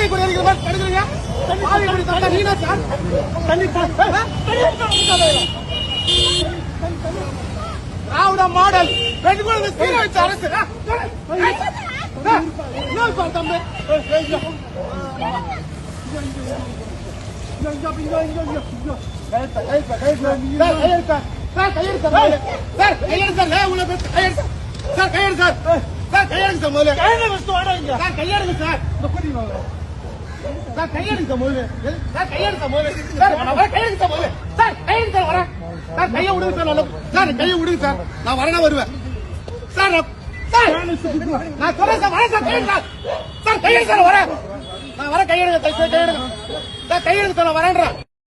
பாவி கூட இருக்கிற மாதிரி தடுக்கிறீங்க. பாவி கூட தடுத்தா நீனா சார் தண்ணி திராவிட மாடல் பெண் குழந்தை சீர வச்ச அரசு தம்பி கையை விடுங்க சார், கையை விடுங்க சார், நான் வரேன்னா வருவேன் சார். நான் சொல்றேன் சார், வரேன் சார், கையெடு சார், கையெடு சார், வரேன் நான் வரேன், கையெடுங்க கையெடுங்க சார், கையெடுங்க சார், நான் வரேன்றேன்.